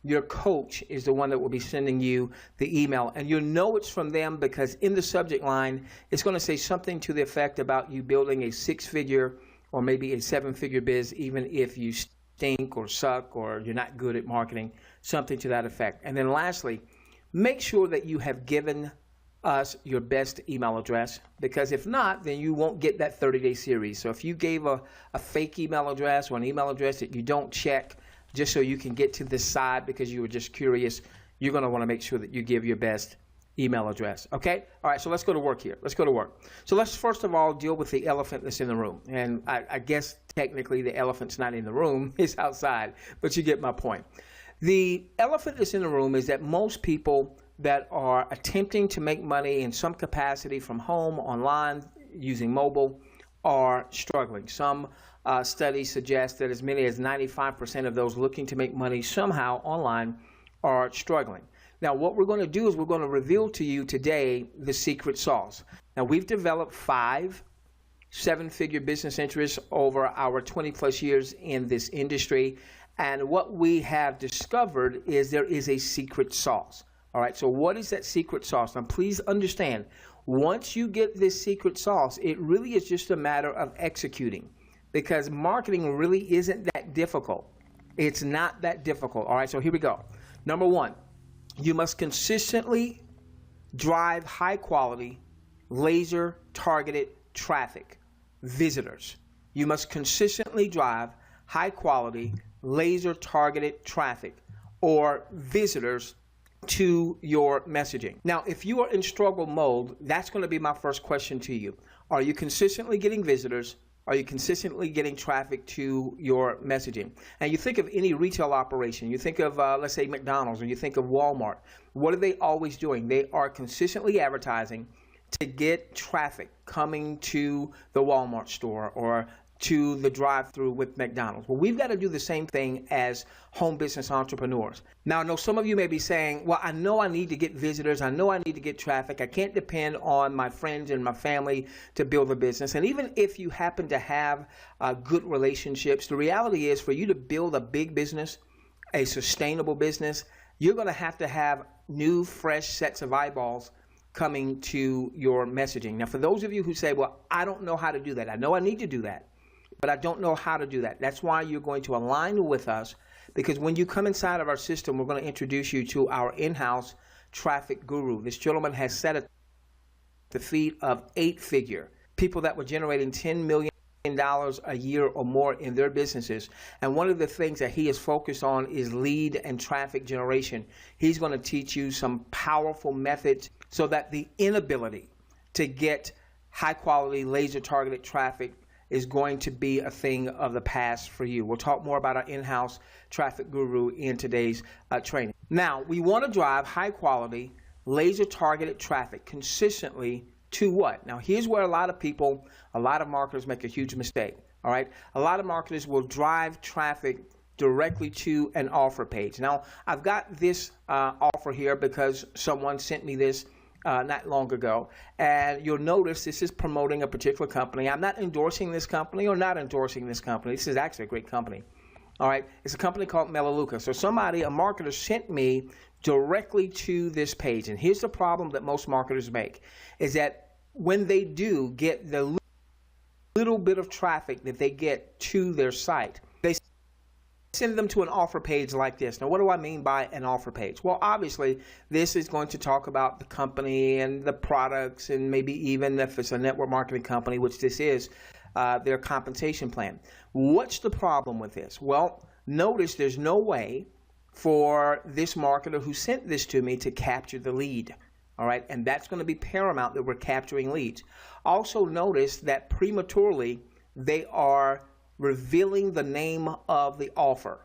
your coach is the one that will be sending you the email. And you'll know it's from them because in the subject line, it's going to say something to the effect about you building a 6-figure or maybe a 7-figure biz, even if you stink or suck or you're not good at marketing, something to that effect. And then lastly, make sure that you have given us your best email address, because if not, then you won't get that 30-day series. So if you gave a fake email address or an email address that you don't check just so you can get to this side because you were just curious, you're going to want to make sure that you give your best email address. Okay? All right, so let's go to work here. Let's go to work. So let's first of all deal with the elephant that's in the room. And I guess technically the elephant's not in the room, it's outside, but you get my point. The elephant that's in the room is that most people that are attempting to make money in some capacity from home, online, using mobile, are struggling. Some studies suggest that as many as 95% of those looking to make money somehow online are struggling. Now, what we're going to do is we're going to reveal to you today the secret sauce. Now, we've developed 5 7-figure business interests over our 20+ years in this industry, and what we have discovered is there is a secret sauce. All right, so what is that secret sauce? Now, please understand, once you get this secret sauce, it really is just a matter of executing, because marketing really isn't that difficult. It's not that difficult. All right, so here we go. Number 1, you must consistently drive high-quality, laser-targeted traffic, visitors. You must consistently drive high-quality, laser-targeted traffic or visitors to your messaging. Now, if you are in struggle mode, that's going to be my first question to you. Are you consistently getting visitors? Are you consistently getting traffic to your messaging? And you think of any retail operation, you think of, let's say, McDonald's, or you think of Walmart. What are they always doing? They are consistently advertising to get traffic coming to the Walmart store or to the drive-through with McDonald's. Well, we've got to do the same thing as home business entrepreneurs. Now, I know some of you may be saying, well, I know I need to get visitors. I know I need to get traffic. I can't depend on my friends and my family to build a business. And even if you happen to have good relationships, the reality is for you to build a big business, a sustainable business, you're going to have new, fresh sets of eyeballs coming to your messaging. Now, for those of you who say, well, I don't know how to do that. I know I need to do that, but I don't know how to do that. That's why you're going to align with us, because when you come inside of our system, we're going to introduce you to our in-house traffic guru. This gentleman has set at the feet of 8-figure people that were generating $10 million a year or more in their businesses. And one of the things that he is focused on is lead and traffic generation. He's going to teach you some powerful methods so that the inability to get high-quality, laser-targeted traffic is going to be a thing of the past for you. We'll talk more about our in-house traffic guru in today's training. Now, we want to drive high-quality, laser-targeted traffic consistently to what? Now, here's where a lot of marketers make a huge mistake, all right? A lot of marketers will drive traffic directly to an offer page. Now, I've got this offer here because someone sent me this not long ago, and you'll notice this is promoting a particular company. I'm not endorsing this company or not endorsing this company. This is actually a great company. All right, it's a company called Melaleuca. So a marketer sent me directly to this page, and here's the problem that most marketers make, is that when they do get the little bit of traffic that they get to their site, they send them to an offer page like this. Now, what do I mean by an offer page? Well, obviously, this is going to talk about the company and the products, and maybe even if it's a network marketing company, which this is, their compensation plan. What's the problem with this? Well, notice there's no way for this marketer who sent this to me to capture the lead. All right, and that's going to be paramount that we're capturing leads. Also notice that prematurely they are revealing the name of the offer.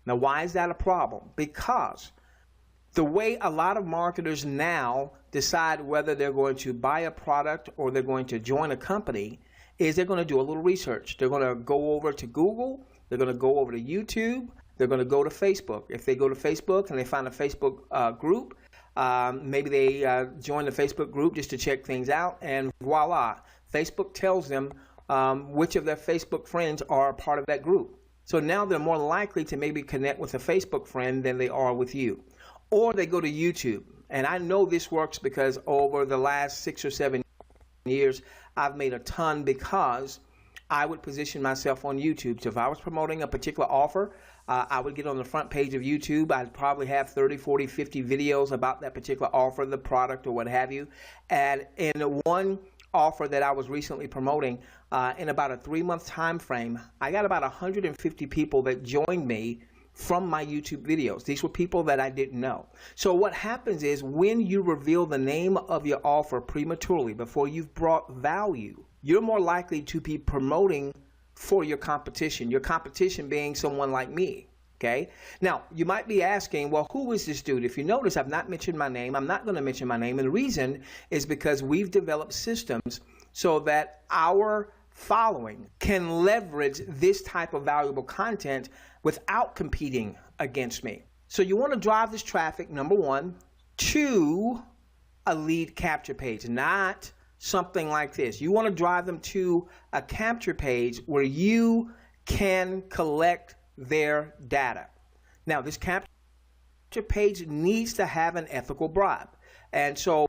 Now, why is that a problem? Because the way a lot of marketers now decide whether they're going to buy a product or they're going to join a company is they're going to do a little research. They're going to go over to Google, they're going to go over to YouTube, they're going to go to Facebook. If they go to Facebook and they find a Facebook group, maybe they join the Facebook group just to check things out, and voila, Facebook tells them which of their Facebook friends are a part of that group. So now they're more likely to maybe connect with a Facebook friend than they are with you. Or they go to YouTube. And I know this works because over the last 6 or 7 years, I've made a ton because I would position myself on YouTube. So if I was promoting a particular offer, I would get on the front page of YouTube. I'd probably have 30, 40, 50 videos about that particular offer, the product, or what have you. And in one offer that I was recently promoting, in about a 3-month time frame, I got about 150 people that joined me from my YouTube videos. These were people that I didn't know. So what happens is when you reveal the name of your offer prematurely, before you've brought value, you're more likely to be promoting for your competition being someone like me. Okay. Now, you might be asking, well, who is this dude? If you notice, I've not mentioned my name. I'm not going to mention my name. And the reason is because we've developed systems so that our following can leverage this type of valuable content without competing against me. So you want to drive this traffic, number one, to a lead capture page, not something like this. You want to drive them to a capture page where you can collect their data. Now, this capture page needs to have an ethical bribe. And so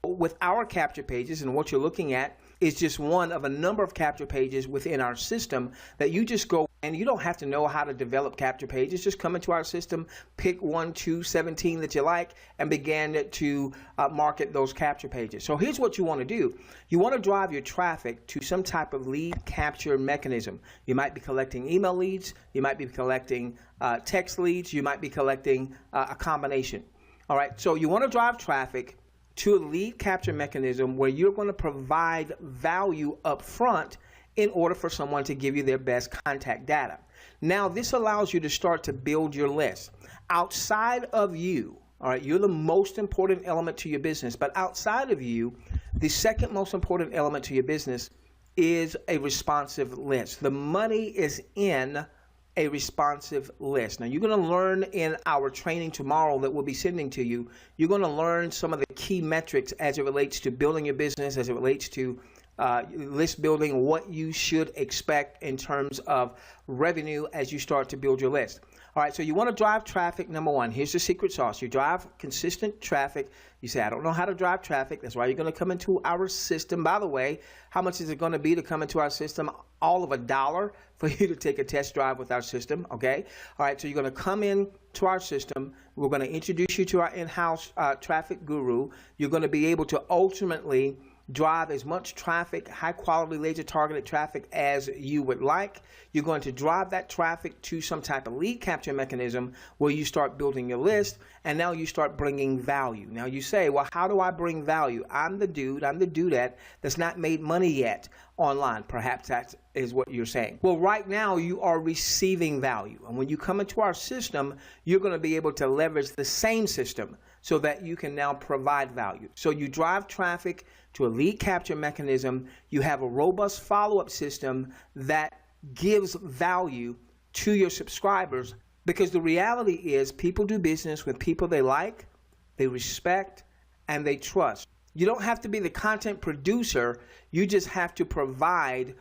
with our capture pages, and what you're looking at is just one of a number of capture pages within our system that you just go, and you don't have to know how to develop capture pages. Just come into our system, pick 1, 2, 17 that you like, and begin to market those capture pages. So here's what you want to do. You want to drive your traffic to some type of lead capture mechanism. You might be collecting email leads. You might be collecting text leads. You might be collecting a combination. All right, so you want to drive traffic to a lead capture mechanism where you're going to provide value up front in order for someone to give you their best contact data. Now, this allows you to start to build your list. Outside of you, all right, you're the most important element to your business, but outside of you, the second most important element to your business is a responsive list. The money is in a responsive list. Now, you're going to learn in our training tomorrow that we'll be sending to you, you're going to learn some of the key metrics as it relates to building your business, as it relates to list building, what you should expect in terms of revenue as you start to build your list. All right, so you want to drive traffic, number one. Here's the secret sauce. You drive consistent traffic. You say, I don't know how to drive traffic. That's why you're going to come into our system. By the way, how much is it going to be to come into our system? All of $1 for you to take a test drive with our system, okay? All right, so you're going to come in to our system. We're going to introduce you to our in-house traffic guru. You're going to be able to ultimately drive as much traffic, high quality laser targeted traffic as you would like. You're going to drive that traffic to some type of lead capture mechanism where you start building your list, and now you start bringing value. Now you say, well, how do I bring value? I'm the dudette that's not made money yet online. Perhaps that is what you're saying. Well, right now you are receiving value. And when you come into our system, you're going to be able to leverage the same system so that you can now provide value. So you drive traffic to a lead capture mechanism. You have a robust follow-up system that gives value to your subscribers, because the reality is people do business with people they like, they respect, and they trust. You don't have to be the content producer. You just have to provide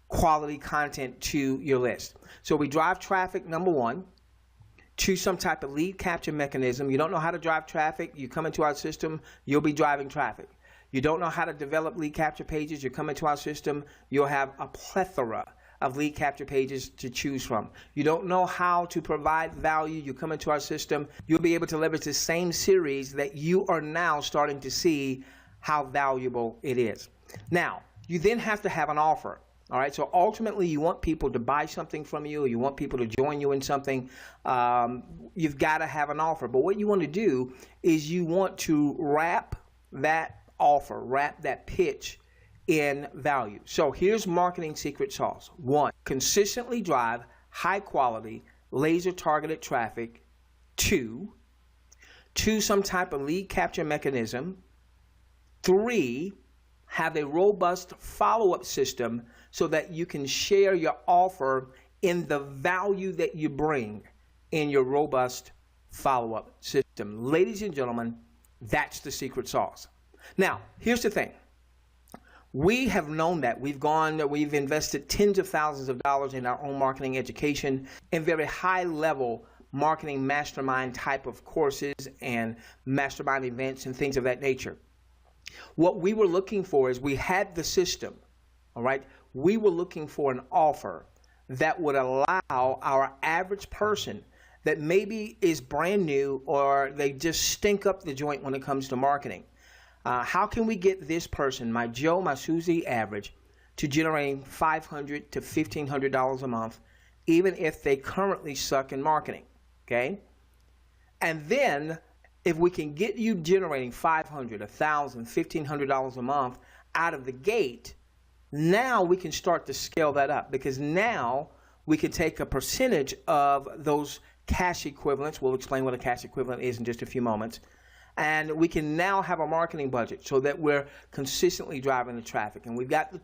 quality content to your list. So we drive traffic, number one, to some type of lead capture mechanism. You don't know how to drive traffic, you come into our system, you'll be driving traffic. You don't know how to develop lead capture pages, you come into our system, you'll have a plethora of lead capture pages to choose from. You don't know how to provide value, you come into our system, you'll be able to leverage the same series that you are now starting to see how valuable it is. Now, you then have to have an offer. All right, so ultimately you want people to buy something from you, you want people to join you in something, you've got to have an offer. But what you want to do is you want to wrap that offer, wrap that pitch in value. So here's marketing secret sauce. 1, consistently drive high quality, laser targeted traffic to some type of lead capture mechanism. 3, have a robust follow-up system so that you can share your offer in the value that you bring in your robust follow-up system. Ladies and gentlemen, that's the secret sauce. Now, here's the thing. We have known that. We've invested tens of thousands of dollars in our own marketing education and very high level marketing mastermind type of courses and mastermind events and things of that nature. What we were looking for is we had the system, all right? We were looking for an offer that would allow our average person that maybe is brand new or they just stink up the joint when it comes to marketing. How can we get this person, my Joe, my Susie average, to generating $500 to $1,500 a month, even if they currently suck in marketing, okay? And then if we can get you generating $500, $1,000, $1,500 a month out of the gate, now we can start to scale that up, because now we can take a percentage of those cash equivalents. We'll explain what a cash equivalent is in just a few moments. And we can now have a marketing budget so that we're consistently driving the traffic. And we've got the